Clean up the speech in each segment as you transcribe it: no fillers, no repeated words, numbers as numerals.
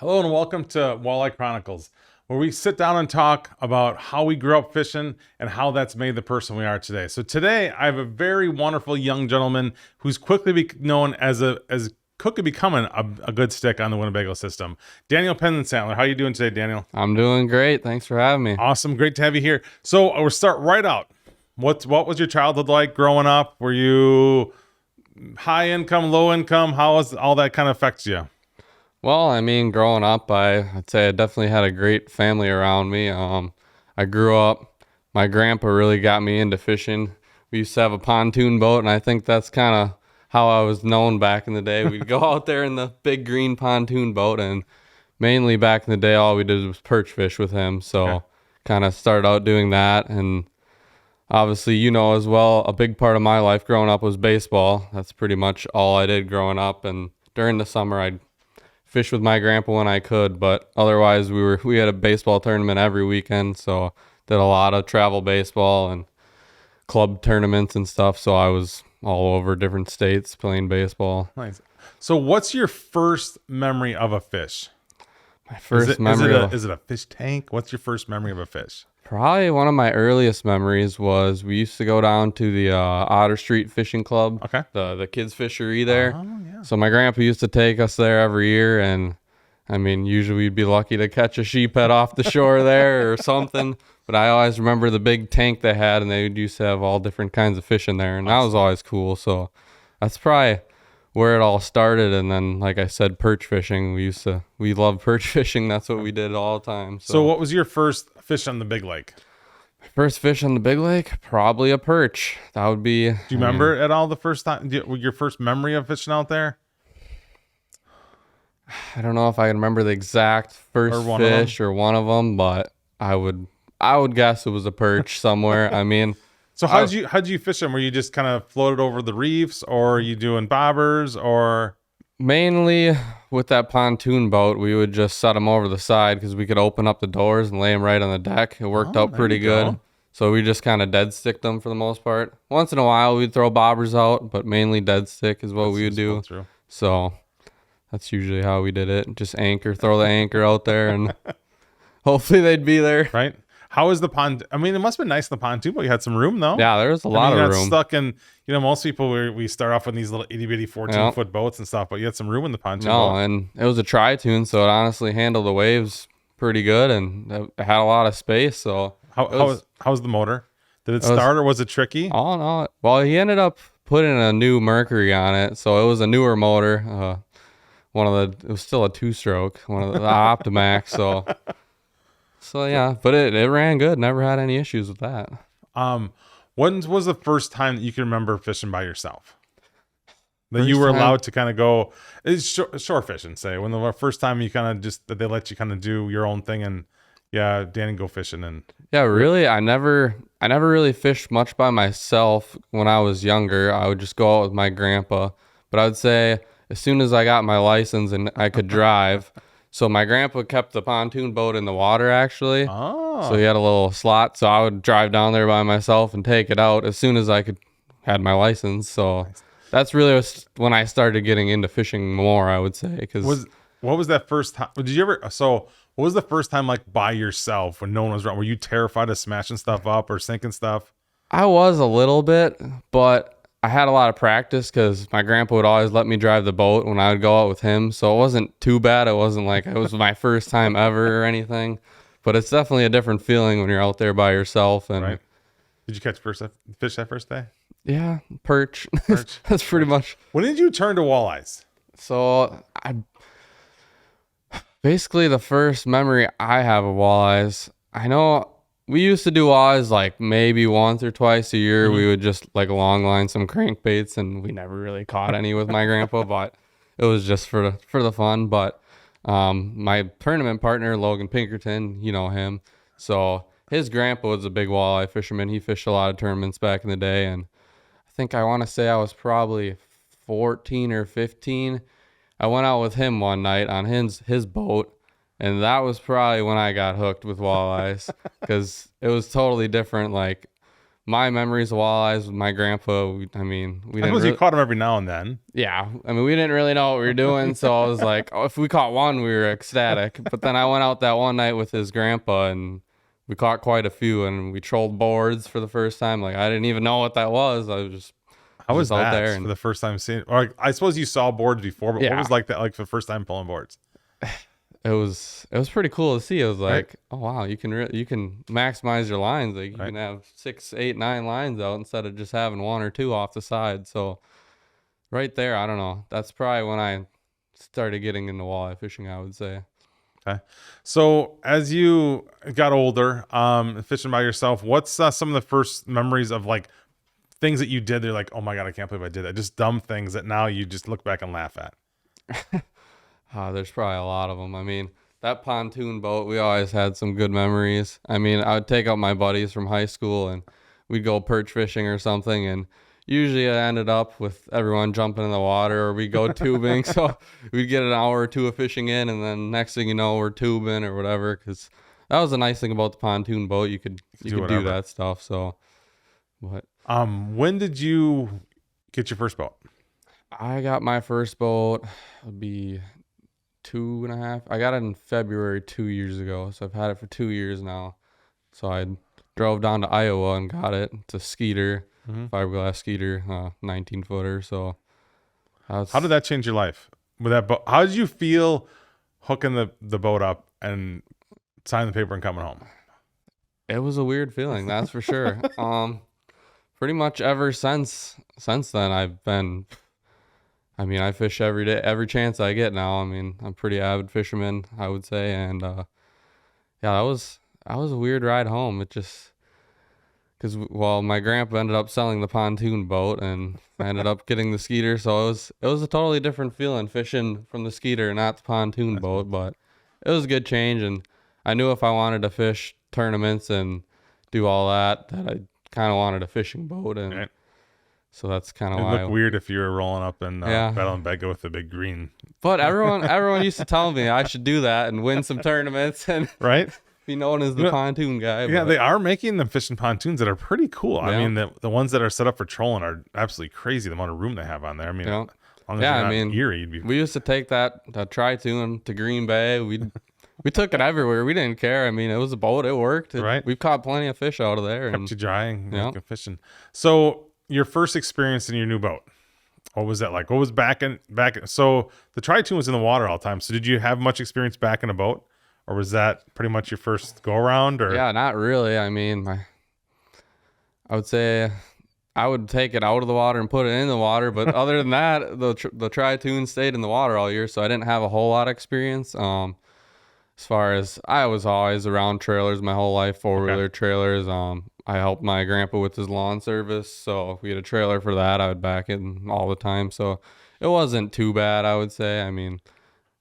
Hello and welcome to Walleye Chronicles, where we sit down and talk about how we grew up fishing and how that's made the person we are today. So today I have a very wonderful young gentleman who's quickly known as quickly becoming a good stick on the Winnebago system. Daniel Penzenstadler, how are you doing today, Daniel? I'm doing great. Thanks for having me. Awesome, great to have you here. So we'll start right out. What was your childhood like growing up? Were you high income, low income? How was all that kind of affects you? Well, I mean, growing up, I'd say I definitely had a great family around me. I grew up, my grandpa really got me into fishing. We used to have a pontoon boat, and I think that's kind of how I was known back in the day. We'd go out there in the big green pontoon boat, and mainly back in the day, all we did was perch fish with him. So Okay. kind of started out doing that. And obviously, you know as well, a big part of my life growing up was baseball. That's pretty much all I did growing up. And during the summer, I'd fish with my grandpa when I could, but otherwise we had a baseball tournament every weekend, so did a lot of travel baseball and club tournaments and stuff. So I was all over different states playing baseball. Nice. So what's your first memory of a fish? My first memory, Is it a fish tank? What's your first memory of a fish? probably one of my earliest memories was we used to go down to the Otter Street Fishing Club, Okay. the kids' fishery there. Oh yeah. So my grandpa used to take us there every year, and I mean, usually we'd be lucky to catch a sheephead off the shore there or something. But I always remember the big tank they had, and they used to have all different kinds of fish in there, and that was always cool. So that's probably where it all started. And then, like I said, perch fishing. We loved perch fishing. That's what we did all the time. So what was your first fish on the big lake? First fish on the big lake, probably a perch. That would be. Do you remember at all the first time your first memory of fishing out there? I don't know if I can remember the exact first Or one of them? fish or one of them, but I would guess it was a perch somewhere. I mean, So how'd you fish them? Were you just kind of floated over the reefs, or are you doing bobbers, or mainly with that pontoon boat, we would just set them over the side because we could open up the doors and lay them right on the deck. It worked out there pretty you go. good. So we just kind of dead stick them for the most part. Once in a while, we'd throw bobbers out, but mainly dead stick is what we would do. Through. So that's usually how we did it. Just throw the anchor out there, and hopefully they'd be there. Right? How was the pond? I mean, it must have been nice in the pontoon, but you had some room though. Yeah, there was a I lot mean, you're of not room. stuck in, most people we start off with these little itty bitty 14-foot boats and stuff, but you had some room in the pontoon No, boat. and it was a tri-tune, so it honestly handled the waves pretty good, and it had a lot of space. So How's the motor? Did it start or was it tricky? all in all, well, he ended up putting a new Mercury on it, so it was a newer motor. It was still a two-stroke, one of the Optimax. So yeah, but it ran good. Never had any issues with that. When was the first time that you can remember fishing by yourself? That you First were time- allowed to kind of go shore fishing, say, when the first time you kind of just that they let you kind of do your own thing and yeah, Danny go fishing and Yeah, really, I never really fished much by myself when I was younger. I would just go out with my grandpa. But I would say as soon as I got my license and I could drive, so my grandpa kept the pontoon boat in the water actually. oh, So he had a little slot, so I would drive down there by myself and take it out as soon as I had my license. So that's really when I started getting into fishing more, I would say. what was that first time? Did you ever? So what was the first time like by yourself when no one was around? Were you terrified of smashing stuff up or sinking stuff? I was a little bit, but I had a lot of practice because my grandpa would always let me drive the boat when I would go out with him. So it wasn't too bad. It wasn't like it was my first time ever or anything. But it's definitely a different feeling when you're out there by yourself. And Right? Did you catch fish that first day? yeah, perch. Perch. That's pretty much. When did you turn to walleyes? So basically the first memory I have of walleyes, I know we used to do walleyes like maybe once or twice a year. We would just like long line some crankbaits, and we never really caught any with my grandpa, but it was just for the fun. But my tournament partner, Logan Pinkerton, you know him. So his grandpa was a big walleye fisherman. He fished a lot of tournaments back in the day, and I want to say I was probably 14 or 15. I went out with him one night on his boat, and that was probably when I got hooked with walleyes because it was totally different. Like my memories of walleyes with my grandpa, I mean, we I didn't suppose you really, caught them every now and then. yeah, I mean, we didn't really know what we were doing. So I was like, oh, if we caught one, we were ecstatic. But then I went out that one night with his grandpa and we caught quite a few and we trolled boards for the first time. Like I didn't even know what that was. I was How was just out that there for and the first time seeing? Or I suppose you saw boards before, but what yeah, was like that like for the first time pulling boards? it was pretty cool to see. It was Right. like, oh wow, you can maximize your lines. Like you Right. can have 6, 8, 9 lines out instead of just having 1 or 2 off the side. So right there, I don't know. That's probably when I started getting into walleye fishing, I would say. Okay. So as you got older, fishing by yourself, what's some of the first memories of like things that you did? They're like, oh my God, I can't believe I did that. Just dumb things that now you just look back and laugh at. There's probably a lot of them. I mean, that pontoon boat, we always had some good memories. I mean, I would take out my buddies from high school and we'd go perch fishing or something. And usually I ended up with everyone jumping in the water or we'd go tubing. So we'd get an hour or two of fishing in. And then next thing you know, we're tubing or whatever. Because that was the nice thing about the pontoon boat. You could do whatever. that stuff. So, but When did you get your first boat? I got my first boat, it'll be 2.5. I got it in February 2 years ago, so I've had it for 2 years now. So I drove down to Iowa and got it. It's a Skeeter, fiberglass Skeeter, 19 footer. So How did that change your life? With that boat, how did you feel hooking the boat up and signing the paper and coming home? it was a weird feeling, that's for sure. Pretty much ever since then, I mean, I fish every day, every chance I get now. I mean, I'm a pretty avid fisherman, I would say, and yeah, that was a weird ride home. It just because well, my grandpa ended up selling the pontoon boat, and I ended up getting the Skeeter, so it was a totally different feeling fishing from the Skeeter, not the pontoon boat. But it was a good change, and I knew if I wanted to fish tournaments and do all that I kind of wanted a fishing boat, and Right. so that's kind of It'd why. look weird if you were rolling up in Yeah. Battle and Bega with the big green, But everyone used to tell me I should do that and win some tournaments and right? be known as the Yeah. pontoon guy. Yeah, but they are making them fishing pontoons that are pretty cool. I Yeah. mean, the ones that are set up for trolling are absolutely crazy. The amount of room they have on there. I mean, Yeah. as long as Yeah, you're I not mean, Erie, you'd be we used to take that tri-tune to Green Bay. We took it everywhere. We didn't care. I mean, it was a boat. It worked. Right. We've caught plenty of fish out of there. And kept you dry and Yeah. go fishing. So your first experience in your new boat, what was that like? What was back? So the tri-tune was in the water all the time. So did you have much experience back in a boat, or was that pretty much your first go around? Or yeah, not really. I mean, I would say I would take it out of the water and put it in the water, but other than that, the tri-tune stayed in the water all year, so I didn't have a whole lot of experience. As far as I was always around trailers my whole life, four-wheeler trailers. I helped my grandpa with his lawn service, so if we had a trailer for that, I would back it all the time. So it wasn't too bad, I would say. I mean,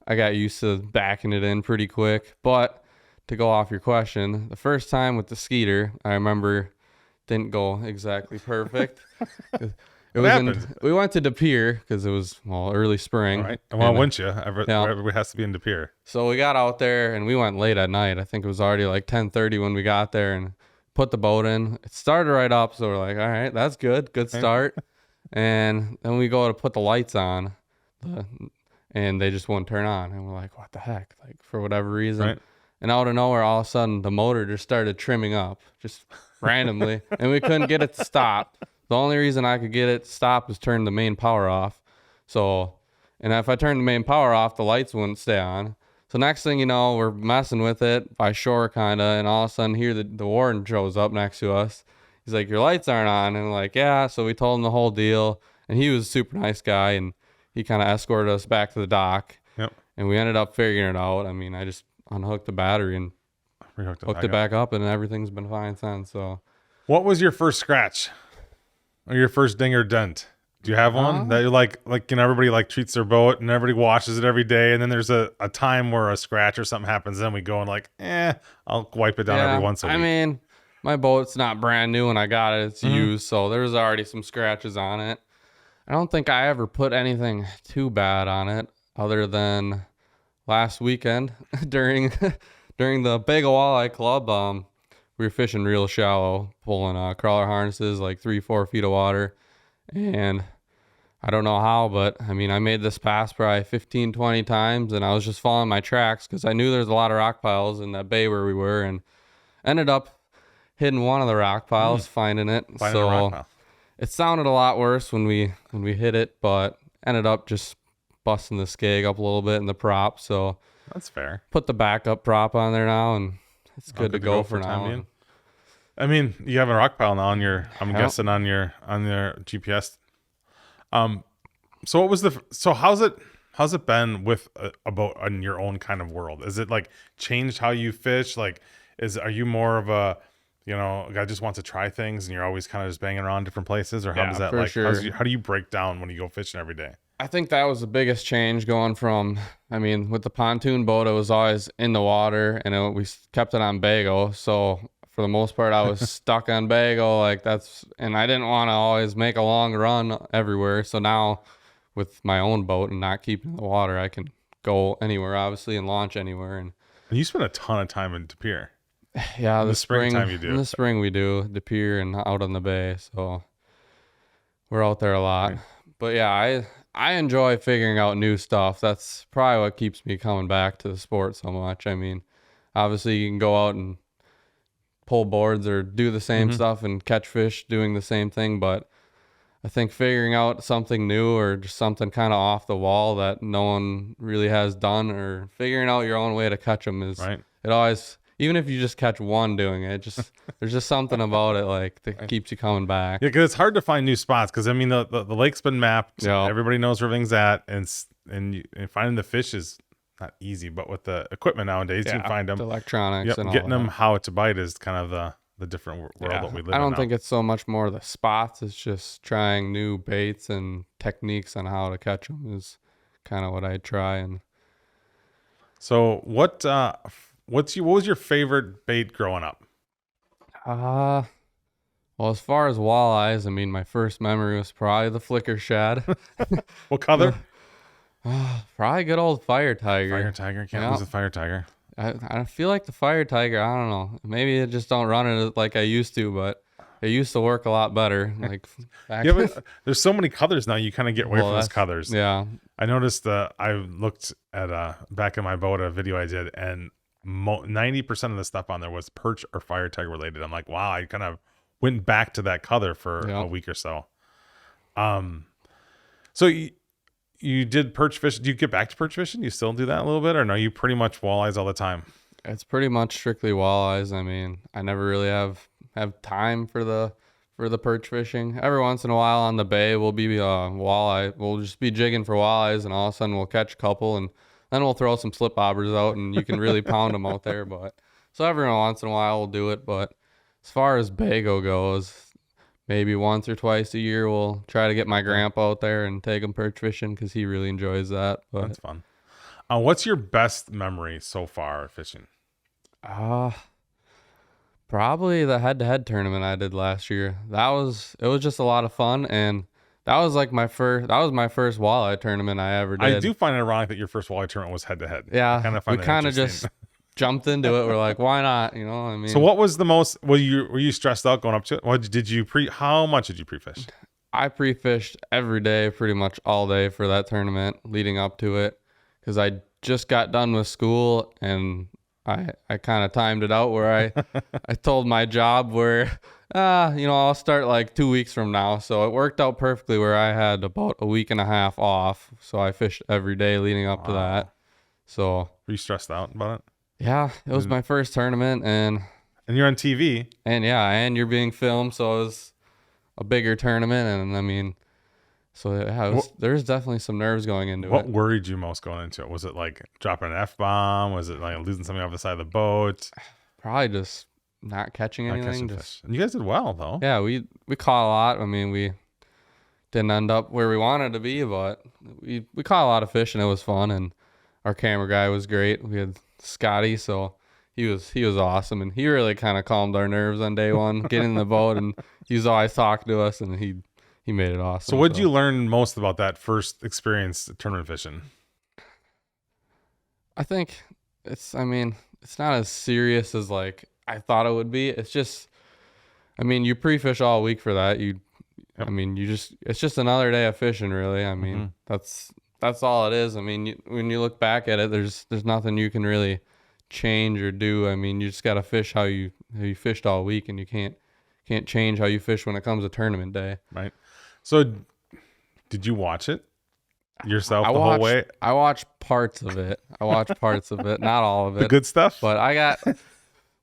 I got used to backing it in pretty quick. But to go off your question, the first time with the Skeeter, I remember didn't go exactly perfect. We went to De Pere because it was early spring. all right. Well, wouldn't you? Everybody has to be in De Pere. So we got out there and we went late at night. I think it was already like 10:30 when we got there and put the boat in. It started right up, so we're like, all right, that's good start. And then we go to put the lights on, and they just wouldn't turn on. And we're like, what the heck? Like for whatever reason. Right. And out of nowhere, all of a sudden, the motor just started trimming up, just randomly, and we couldn't get it to stop. The only reason I could get it to stop was turn the main power off. So, and if I turned the main power off, the lights wouldn't stay on. So next thing you know, we're messing with it by shore kind of, and all of a sudden here the warden shows up next to us. He's like, your lights aren't on. And we're like, yeah. So we told him the whole deal, and he was a super nice guy, and he kind of escorted us back to the dock. Yep. And we ended up figuring it out. I mean, I just unhooked the battery and hooked it back up, and everything's been fine since. So, what was your first scratch or your first ding or dent? Do you have one that you're like everybody like treats their boat and everybody watches it every day, and then there's a time where a scratch or something happens, and then we go and like, I'll wipe it down every once a week. I mean, my boat's not brand new when I got it. It's used, so there's already some scratches on it. I don't think I ever put anything too bad on it other than last weekend during the Bega Walleye Club. we were fishing real shallow, pulling crawler harnesses, like 3-4 feet of water. And I don't know how, but I mean, I made this pass probably 15, 20 times, and I was just following my tracks because I knew there's a lot of rock piles in that bay where we were, and ended up hitting one of the rock piles, finding it. Finding a rock pile. It sounded a lot worse when we hit it, but ended up just busting the skeg up a little bit in the prop. So That's fair. put the backup prop on there now, and it's good to go for time now. being. I mean, you have a rock pile now on your, I'm guessing on your GPS. So how's it been with a boat in your own kind of world? Is it like changed how you fish? Like, are you more of a, a guy just wants to try things and you're always kind of just banging around different places, or how does that, like, sure. how do you break down when you go fishing every day? I think that was the biggest change going from, I mean, with the pontoon boat, it was always in the water, and we kept it on Bago. So for the most part, I was stuck on Bago, and I didn't want to always make a long run everywhere. So now with my own boat and not keeping the water, I can go anywhere, obviously, and launch anywhere. And you spend a ton of time in De Pere. Yeah, the springtime you do. In the spring we do De Pere and out on the bay, so we're out there a lot. Right. But yeah, I enjoy figuring out new stuff. That's probably what keeps me coming back to the sport so much. I mean, obviously you can go out and pull boards or do the same stuff and catch fish doing the same thing, but I think figuring out something new or just something kind of off the wall that no one really has done, or figuring out your own way to catch them is right. It always, even if you just catch one doing it, there's just something about it like that keeps you coming back. Yeah, because it's hard to find new spots. Because I mean, the lake's been mapped. Yep. Everybody knows where everything's at, and finding the fish is not easy. But with the equipment nowadays, you can find them. The electronics and all getting that. them how to bite is kind of the different world that we live in. I don't think it's so much more the spots. It's just trying new baits and techniques on how to catch them is kind of what I try. And so, what was your favorite bait growing up? Well, as far as walleyes, I mean, my first memory was probably the flicker shad. What color? Probably good old fire tiger. Fire tiger, can't lose the fire tiger. I feel like the fire tiger, I don't know. Maybe I just don't run it like I used to, but it used to work a lot better. Like but there's so many colors now. You kind of get away from those colors. Yeah. I noticed I looked at back in my boat a video I did, and 90% of the stuff on there was perch or fire tiger related. I'm like, wow, I kind of went back to that color for a week or so. So you did perch fish. Do you get back to perch fishing? You still do that a little bit, or no? You pretty much walleyes all the time? It's pretty much strictly walleyes. I mean, I never really have time for the perch fishing. Every once in a while on the bay, we'll be walleye. We'll just be jigging for walleyes, and all of a sudden we'll catch a couple, and then we'll throw some slip bobbers out, and you can really pound them out there. But so every once in a while we'll do it. But as far as Bago goes, maybe once or twice a year we'll try to get my grandpa out there and take him perch fishing because he really enjoys that. But that's fun. What's your best memory so far of fishing? Probably the head-to-head tournament I did last year. It was just a lot of fun, and that was my first walleye tournament I ever did. I do find it ironic that your first walleye tournament was head-to-head. Yeah, we kind of just jumped into it. We're like, why not? You know, I mean. So what was the most? Were you stressed out going up to it? How much did you pre-fish? I pre-fished every day, pretty much all day for that tournament leading up to it, because I just got done with school, and I kind of timed it out where I told my job where I'll start like 2 weeks from now. So it worked out perfectly where I had about a week and a half off. So I fished every day leading up to that. So were you stressed out about it? Yeah, it was my first tournament, and you're on TV. And you're being filmed, so it was a bigger tournament, and I mean, so there's definitely some nerves going into it. What worried you most going into it? Was it like dropping an F-bomb? Was it like losing something off the side of the boat? Probably just not catching anything. And you guys did well though. Yeah, we caught a lot. I mean, we didn't end up where we wanted to be, but we caught a lot of fish, and it was fun, and our camera guy was great. We had Scotty, so he was awesome, and he really kind of calmed our nerves on day one getting in the boat, and he was always talking to us, and he made it awesome. So what did you learn most about that first experience tournament fishing? I think it's not as serious as like I thought it would be. It's just, I mean, you pre-fish all week for that. Yep. I mean, it's just another day of fishing, really. I mean, that's all it is. I mean, when you look back at it, there's nothing you can really change or do. I mean, you just got to fish how you fished all week, and you can't change how you fish when it comes to tournament day. Right. So did you watch it yourself whole way? I watched parts of it. Not all of it. The good stuff? But I got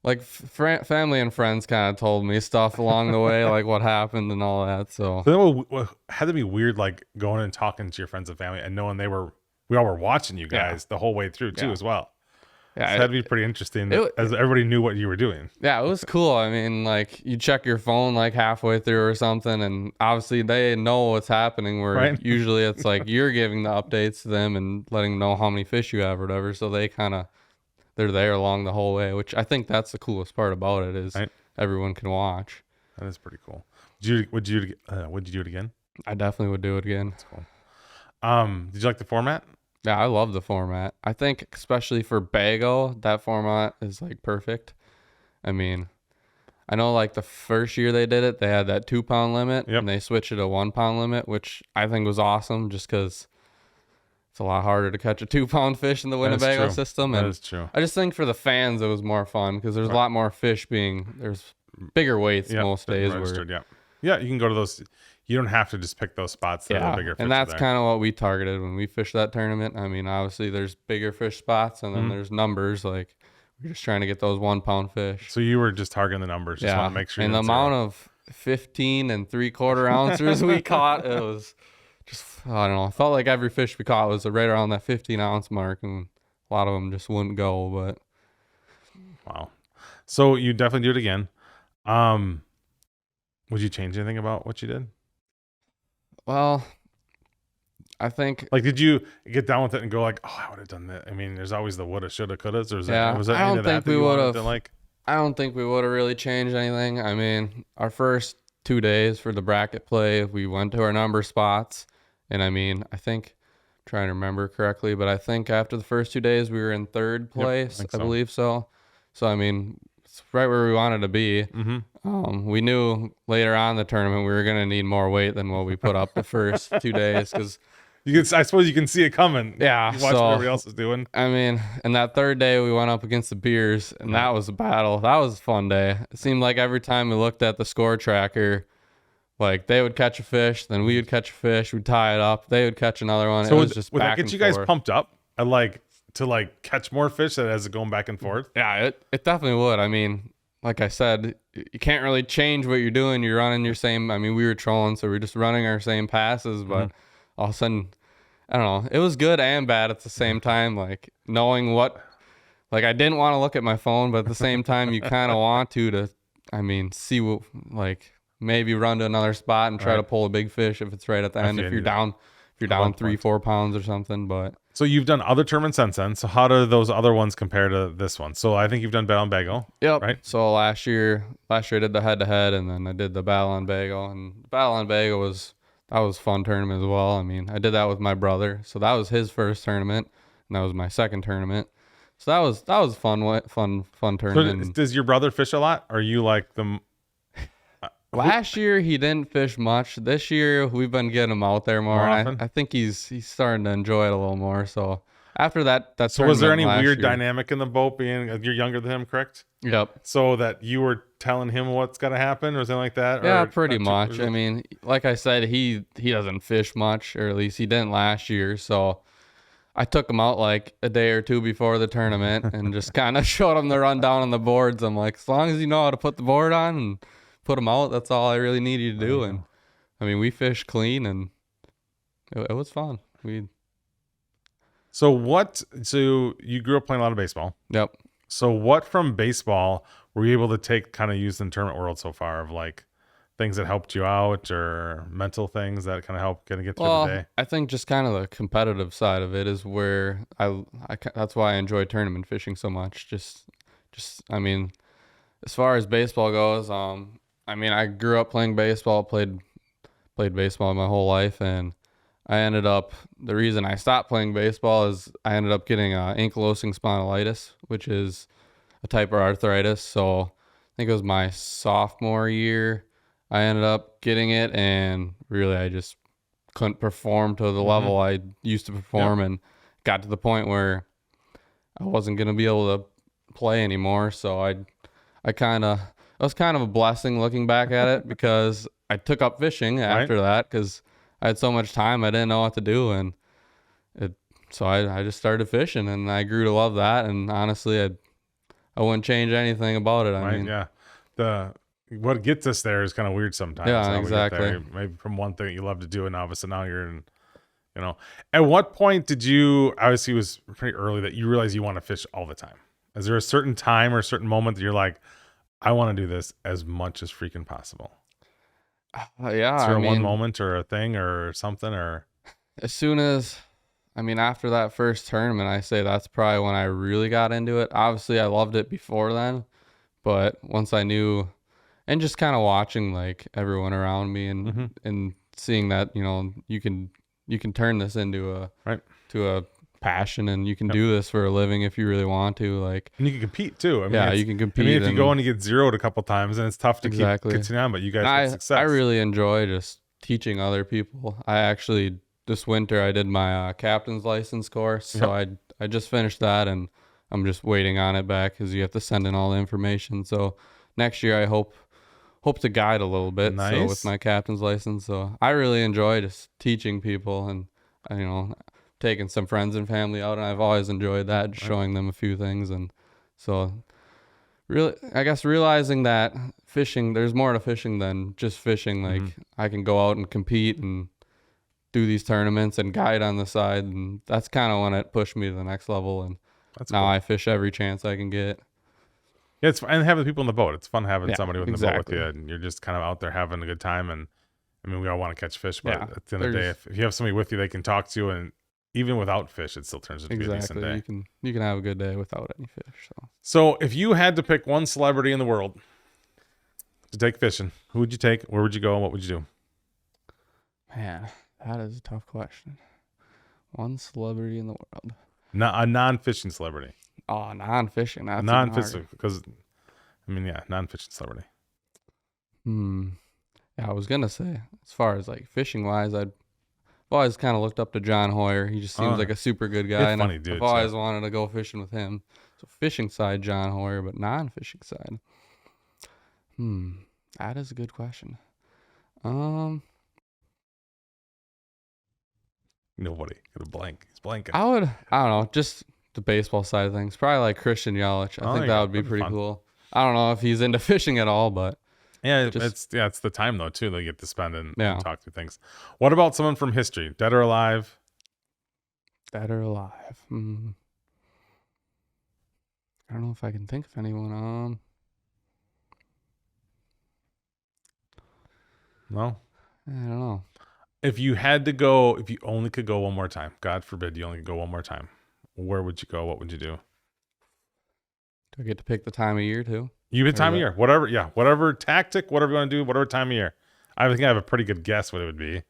like family and friends kind of told me stuff along the way, like what happened and all that. So it had to be weird, like going and talking to your friends and family and knowing we all were watching you guys the whole way through too, as well. Yeah, so that'd be pretty interesting as everybody knew what you were doing. Yeah, it was cool. I mean, like you check your phone like halfway through or something, and obviously they know what's happening. Where usually it's like you're giving the updates to them and letting them know how many fish you have or whatever. So they're there along the whole way, which I think that's the coolest part about it is everyone can watch. That is pretty cool. Would you do it again? I definitely would do it again. That's cool. Did you like the format? Yeah, I love the format. I think especially for Bago, that format is like perfect. I mean, I know like the first year they did it, they had that 2 pound limit and they switched it to 1 pound limit, which I think was awesome just because it's a lot harder to catch a 2 pound fish in the Winnebago system. That is true. I just think for the fans, it was more fun because there's a lot more fish there's bigger weights most days. Yeah, you can go to those. You don't have to just pick those spots that are bigger fish. And that's kind of what we targeted when we fished that tournament. I mean, obviously there's bigger fish spots and then there's numbers. Like we're just trying to get those 1 pound fish. So you were just targeting the numbers. Just want to make sure. And the amount of 15 3/4 ounces we caught, it was just, I don't know. I felt like every fish we caught was right around that 15 ounce mark, and a lot of them just wouldn't go. But wow. So you definitely do it again. Would you change anything about what you did? Well, I think like, did you get down with it and go like, oh, I would have done that? I mean, there's always the woulda, shoulda, couldas. Or was there I don't think we would have. I don't think we would have really changed anything. I mean, our first 2 days for the bracket play, we went to our number spots, and I mean, I think, trying to remember correctly, but I think after the first 2 days we were in 3rd place. I believe so. So I mean, it's right where we wanted to be. We knew later on in the tournament we were going to need more weight than what we put up the first 2 days because I suppose you can see it coming. Yeah, you watch what everybody else is doing. I mean, and that 3rd day we went up against the Beers, and that was a battle. That was a fun day. It seemed like every time we looked at the score tracker, like they would catch a fish, then we would catch a fish, we'd tie it up, they would catch another one. So it was just would back that get you guys pumped up to catch more fish as it going back and forth? Yeah, it definitely would. I mean, like I said, you can't really change what you're doing. You're running your same. I mean, we were trolling, so we're just running our same passes. But all of a sudden, I don't know. It was good and bad at the same time. Like knowing what, like I didn't want to look at my phone, but at the same time, you kind of want to. I mean, see what, like maybe run to another spot and try to pull a big fish if it's right at the end. If you're down 3-4 pounds or something. But so you've done other tournaments since then. So how do those other ones compare to this one? So I think you've done Battle on Bago. Yep. Right. So last year I did the head-to-head, and then I did the Battle on Bago, and Battle on Bago was a fun tournament as well. I mean, I did that with my brother, so that was his first tournament, and that was my second tournament. So that was fun tournament. So does your brother fish a lot? Or are you like the? Last year he didn't fish much. This year we've been getting him out there more. I think he's starting to enjoy it a little more. So after that so was there any weird dynamic in the boat being you're younger than him, correct? Yep. So that you were telling him what's gonna happen or something like that? Yeah, pretty much. I mean, like I said, he doesn't fish much, or at least he didn't last year. So I took him out like a day or two before the tournament and just kind of showed him the rundown on the boards. I'm like, as long as you know how to put the board on and put them out, that's all I really need you to do. And I mean, we fished clean, and it was fun. So you grew up playing a lot of baseball. Yep. So what from baseball were you able to kind of use in the tournament world so far, of like things that helped you out or mental things that kind of help get through the day? I think just kind of the competitive side of it is where that's why I enjoy tournament fishing so much. Just I mean, as far as baseball goes, I mean, I grew up playing baseball, played baseball my whole life, and the reason I stopped playing baseball is I ended up getting ankylosing spondylitis, which is a type of arthritis. So think it was my sophomore year. I ended up getting it, and really, I just couldn't perform to the level I used to perform, and got to the point where I wasn't gonna be able to play anymore. So I kind of, it was kind of a blessing looking back at it because I took up fishing after that because I had so much time I didn't know what to do, and so I just started fishing, and I grew to love that. And honestly, I wouldn't change anything about it. I mean, yeah. What gets us there is kind of weird sometimes. Yeah, how we get exactly. there. Maybe from one thing that you love to do, and obviously now you're in. At what point did you? Obviously, it was pretty early that you realized you want to fish all the time. Is there a certain time or a certain moment that you're like, I want to do this as much as freaking possible? Yeah, Is there I one mean, moment or a thing or something or? as soon as, I mean, after that first tournament, I say that's probably when I really got into it. Obviously, I loved it before then, but once I knew, and just kind of watching like everyone around me, and seeing that, you can turn this into a passion, and you can do this for a living if you really want to. Like, And you can compete too. I mean, yeah, you can compete. I mean, if you go and you get zeroed a couple times, then it's tough to Exactly. keep continuing on. But you guys I had success. I really enjoy just teaching other people. I actually, this winter I did my captain's license course, so I just finished that, and I'm just waiting on it back because you have to send in all the information. So next year I hope to guide a little bit. So Nice. with my captain's license, so I really enjoy just teaching people, and taking some friends and family out, and I've always enjoyed that, just showing them a few things. And so really, I guess realizing that fishing, there's more to fishing than just fishing. Like, I can go out and compete and do these tournaments and guide on the side, and that's kind of when it pushed me to the next level. And now I fish every chance I can get. Yeah, it's and having people in the boat. It's fun having somebody in the boat with exactly. you, and you're just kind of out there having a good time. And I mean, we all want to catch fish, but Yeah, at the end of the day, if you have somebody with you, they can talk to you, and even without fish, it still turns into a decent day. You can have a good day without any fish. So, if you had to pick one celebrity in the world to take fishing, who would you take? Where would you go? And what would you do? Man, that is a tough question. One celebrity in the world. A non-fishing celebrity. Oh, non-fishing. That's Non-fishing, because I mean, yeah, non-fishing celebrity. Yeah, I was gonna say, as far as like fishing wise, I've always kind of looked up to John Hoyer. He just seems like a super good guy, and funny dude, I've always wanted to go fishing with him. So fishing side, John Hoyer, but non-fishing side. That is a good question. Nobody. Got a blank. He's blanking. I don't know, just the baseball side of things. Probably like Christian Yelich. I think that would be pretty cool. I don't know if he's into fishing at all, but yeah, it's the time though too. They get to spend and talk through things. What about someone from history, dead or alive? Dead or alive? I don't know if I can think of anyone. No, I don't know. If you had to go, if you only could go one more time, God forbid you only could go one more time, where would you go? What would you do? Do I get to pick the time of year too? You pick time of year, whatever. Yeah, whatever tactic, whatever you want to do, whatever time of year. I think I have a pretty good guess what it would be.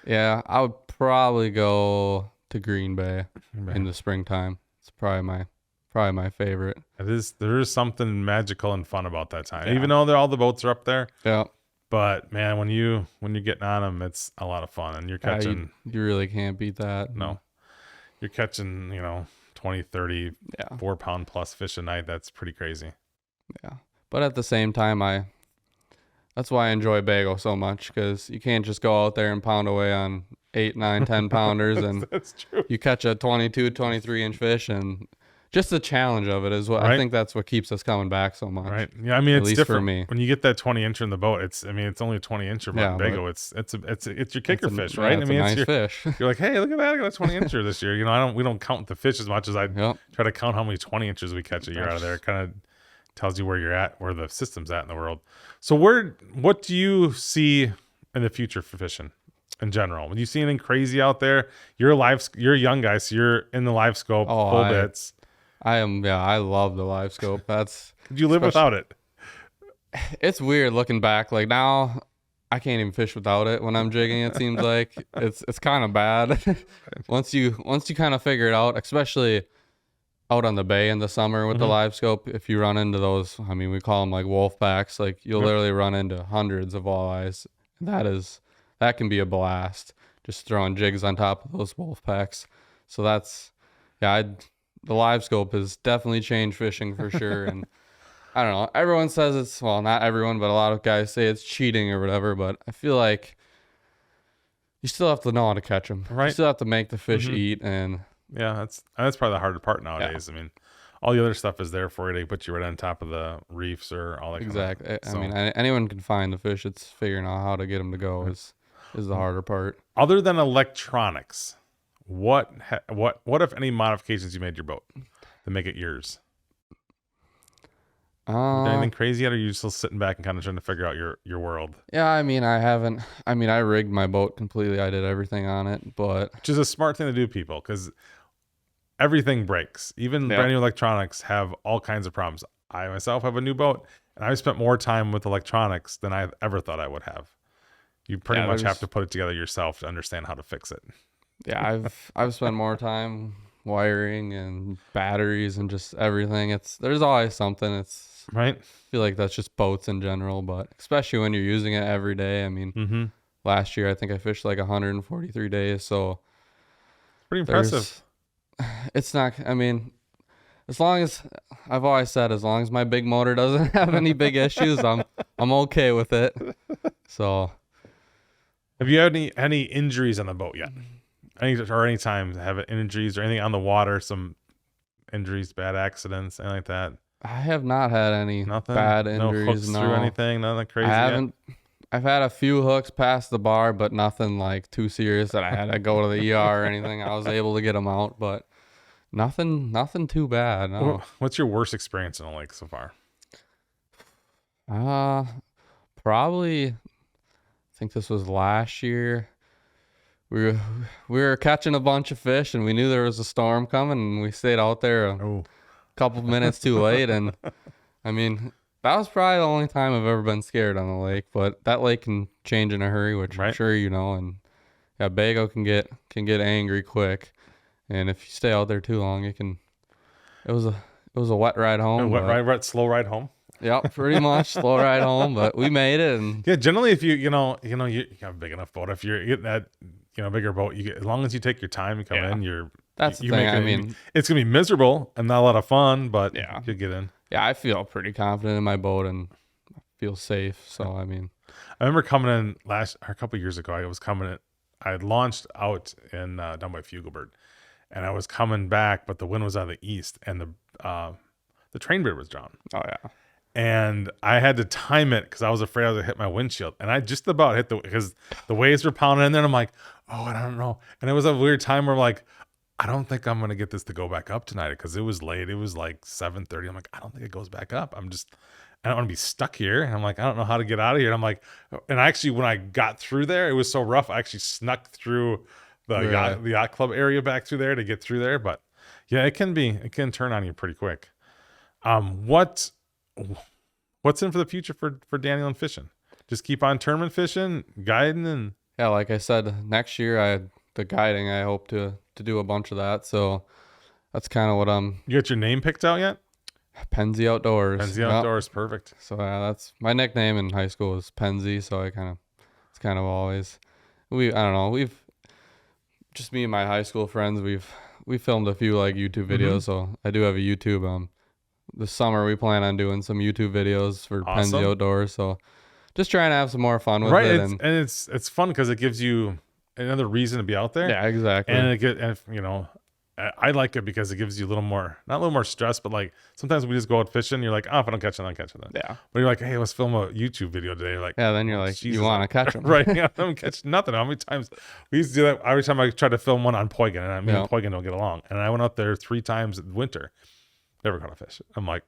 Yeah, I would probably go to Green Bay in the springtime. It's probably my favorite. There is something magical and fun about that time, even though all the boats are up there. Yeah. But man, when you're getting on them, it's a lot of fun, and you're catching. You really can't beat that. No, you're catching 20, 30, 4-pound plus fish a night. That's pretty crazy. Yeah, but at the same time, that's why I enjoy Bago so much, because you can't just go out there and pound away on 8, 9, 10 pounders, and that's true. You catch a 22, 23-inch fish, and just the challenge of it is what I think that's what keeps us coming back so much. Right. Yeah. I mean, it's different for me. when you get that 20-incher in the boat. It's only a 20-incher, but Bago, it's your kicker fish, right? I mean, it's a nice fish. You're like, hey, look at that! I got a 20-incher this year. We don't count the fish as much as I try to count how many 20-inchers we catch a year out of there. It kind of tells you where you're at, where the system's at in the world. So what do you see in the future for fishing in general? When you see anything crazy out there, you're a young guy, so you're in the live scope full bits. I am. Yeah, I love the live scope. Could you live without it? It's weird looking back. Like now, I can't even fish without it when I'm jigging. It seems like it's kind of bad. Once you kind of figure it out, especially out on the bay in the summer with the live scope, if you run into those, I mean, we call them like wolf packs. Like you'll literally run into hundreds of walleyes. That can be a blast. Just throwing jigs on top of those wolf packs. So that's, yeah, the live scope has definitely changed fishing for sure. And I don't know. Everyone says it's, well, not everyone, but a lot of guys say it's cheating or whatever. But I feel like you still have to know how to catch them. Right. You still have to make the fish eat. And yeah, that's probably the harder part nowadays. I mean, all the other stuff is there for you. They put you right on top of the reefs or all that. Exactly. Kind of, I mean, anyone can find the fish. It's figuring out how to get them to go is the harder part. Other than electronics, what if any modifications you made to your boat to make it yours? Anything crazy yet, or are you still sitting back and kind of trying to figure out your world? Yeah, I mean, I rigged my boat completely. I did everything on it, but which is a smart thing to do, people, because everything breaks. Even brand new electronics have all kinds of problems. I myself have a new boat, and I've spent more time with electronics than I ever thought I would have. You pretty much have to put it together yourself to understand how to fix it. Yeah, I've spent more time wiring and batteries and just everything. There's always something. It's right. I feel like that's just boats in general, but especially when you're using it every day. I mean, last year I think I fished like 143 days, so pretty impressive. It's not. I mean, as long as I've always said, as long as my big motor doesn't have any big issues, I'm okay with it. So, have you had any injuries on the boat yet? Any time have injuries or anything on the water? Some injuries, bad accidents, anything like that? I have not had any bad injuries. No hooks through anything, nothing crazy. I haven't. I've had a few hooks past the bar, but nothing like too serious that I had to go to the ER or anything. I was able to get them out, but nothing too bad. No. What's your worst experience in a lake so far? Probably. I think this was last year. We were catching a bunch of fish, and we knew there was a storm coming, and we stayed out there a couple minutes too late. And I mean, that was probably the only time I've ever been scared on the lake. But that lake can change in a hurry, which I'm sure you know. And yeah, Bago can get angry quick, and if you stay out there too long, it can. It was a wet ride home. Slow ride home. Yep, pretty much slow ride home, but we made it. And yeah, generally, if you have a big enough boat, if you're getting that bigger boat, as long as you take your time and come in, that's the thing. I mean, it's gonna be miserable and not a lot of fun, but you get in. Yeah, I feel pretty confident in my boat and feel safe. So I mean, I remember coming in a couple of years ago. I had launched out in down by Fugelberg, and I was coming back, but the wind was out of the east, and the train beard was drawn. Oh yeah. And I had to time it because I was afraid I was gonna hit my windshield, and I just about hit because the waves were pounding in there. And I'm like, oh, I don't know. And it was a weird time where I'm like, I don't think I'm gonna get this to go back up tonight because it was late. It was like 7:30. I'm like, I don't think it goes back up. I don't want to be stuck here. And I'm like, I don't know how to get out of here. And I'm like, and actually, when I got through there, it was so rough. I actually snuck through the yacht club area back through there to get through there. But yeah, it can turn on you pretty quick. What's in for the future for Daniel and fishing? Just keep on tournament fishing, guiding, and yeah, like I said, next year the guiding. I hope to do a bunch of that. So that's kind of what You got your name picked out yet? Penzy Outdoors. Penzy Outdoors, perfect. So yeah, that's my nickname in high school was Penzy. So it's kind of always I don't know, we've just me and my high school friends. We filmed a few like YouTube videos. So I do have a YouTube. This summer we plan on doing some YouTube videos for Penzy Outdoors. So just trying to have some more fun with it. And it's fun because it gives you another reason to be out there. Yeah, exactly. And I like it because it gives you not a little more stress, but like sometimes we just go out fishing. You're like, oh, if I don't catch it, I don't catch it. Yeah. But you're like, hey, let's film a YouTube video today. You're like, yeah, then you're like, Jesus, you want to catch them. Right. Yeah, I don't catch nothing. How many times we used to do that every time I tried to film one on Poigan, and me and Poigan don't get along. And I went out there 3 times in winter. Never caught a fish. I'm like,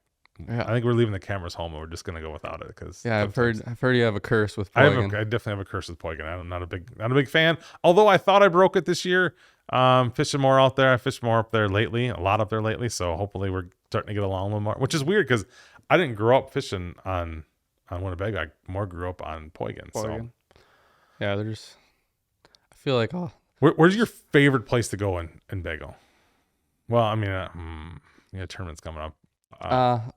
I think we're leaving the cameras home and we're just gonna go without it because I've heard you have a curse with Poigan. I definitely have a curse with Poigan. I'm not a big fan. Although I thought I broke it this year. Fishing more out there. I fished more up there lately, a lot up there lately. So hopefully we're starting to get along a little more. Which is weird because I didn't grow up fishing on Winnebago. I more grew up on Poigan. So yeah, I feel like where's your favorite place to go in Bago? Well, I mean, You got tournaments coming up.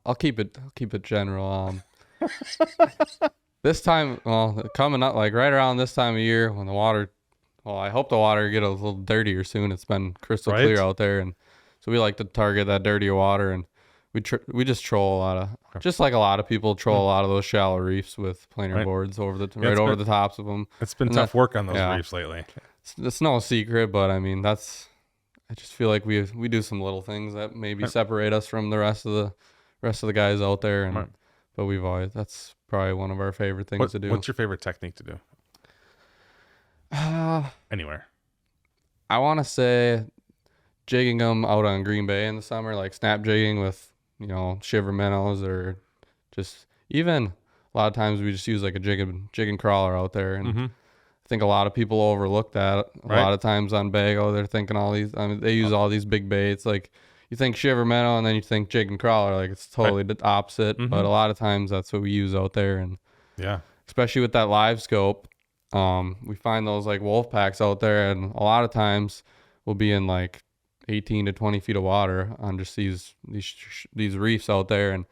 I'll keep it general. This time, well, coming up like right around this time of year when the water, well, I hope the water get a little dirtier soon. It's been crystal Right. clear out there, and so we like to target that dirtier water, and we just troll a lot of, just like a lot of people troll a lot of those shallow reefs with planer Right. boards over the Yeah, it's over been- the tops of them. It's been And tough work on those yeah. reefs lately. It's no secret, but I mean I just feel like we do some little things that maybe separate us from the rest of the guys out there, and Right. but that's probably one of our favorite things to do. What's your favorite technique to do? Anywhere. I want to say jigging them out on Green Bay in the summer, like snap jigging with, shiver minnows, or just even a lot of times we just use like a jig and crawler out there. And Mm-hmm. I think a lot of people overlook that. A Right. lot of times on Bago, they're thinking they use all these big baits. Like you think shiver minnow and then you think jig and crawler, like it's totally the opposite. Mhm. But a lot of times that's what we use out there. And Yeah. especially with that live scope, we find those like wolf packs out there, and a lot of times we'll be in like 18 to 20 feet of water on just these reefs out there, and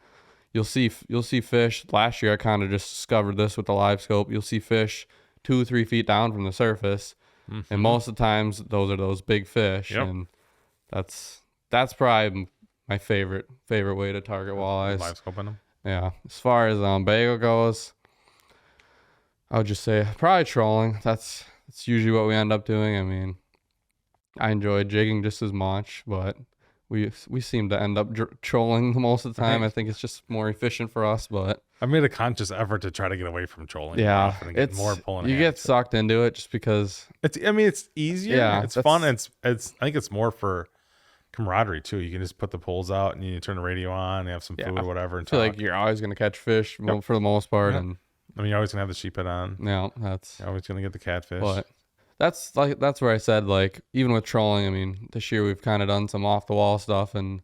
you'll see fish. Last year I kind of just discovered this with the live scope. You'll see fish 2-3 feet down from the surface, and most of the times those are those big fish. Yep. And that's probably my favorite way to target walleyes. Live scoping them. Yeah. As far as Bago goes, I would just say probably trolling. That's usually what we end up doing. I mean, I enjoy jigging just as much, but we seem to end up trolling most of the time. Right. I think it's just more efficient for us, but I've made a conscious effort to try to get away from trolling. more yeah, often and get more pulling. you get sucked into it just because. It's easier. Yeah, It's fun. It's I think it's more for camaraderie too. You can just put the poles out and you turn the radio on, you have some food or whatever, and I feel talk. like you're always gonna catch fish for the most part, Yep. and I mean, you're always gonna have the sheephead on. yeah, that's. You're always gonna get the catfish. But that's where I said, like, even with trolling, I mean, this year we've kind of done some off the wall stuff and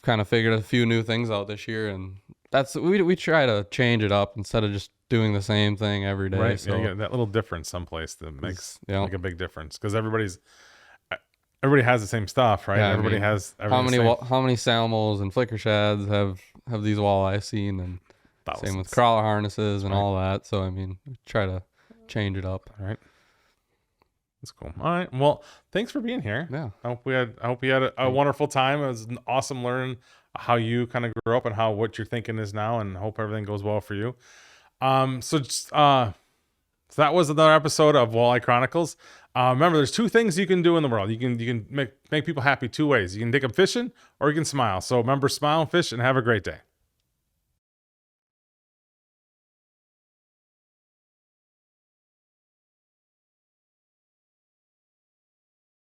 kind of figured a few new things out this year, and that's we try to change it up instead of just doing the same thing every day. Right. So You get that little difference someplace that makes yeah. like a big difference, because everybody has the same stuff, right? Yeah, I Everybody mean, has how many same salmons and flicker shads have these walleyes seen, and thousands. same with crawler harnesses and all that. So I mean, we try to change it up. All right. That's cool. All right. Well, thanks for being here. Yeah. I hope you had a wonderful time. It was awesome learning how you kind of grew up and what your thinking is now, and hope everything goes well for you. So that was another episode of Walleye Chronicles. Remember, there's two things you can do in the world. You can make people happy two ways. You can take them fishing, or you can smile. So remember, smile and fish, and have a great day.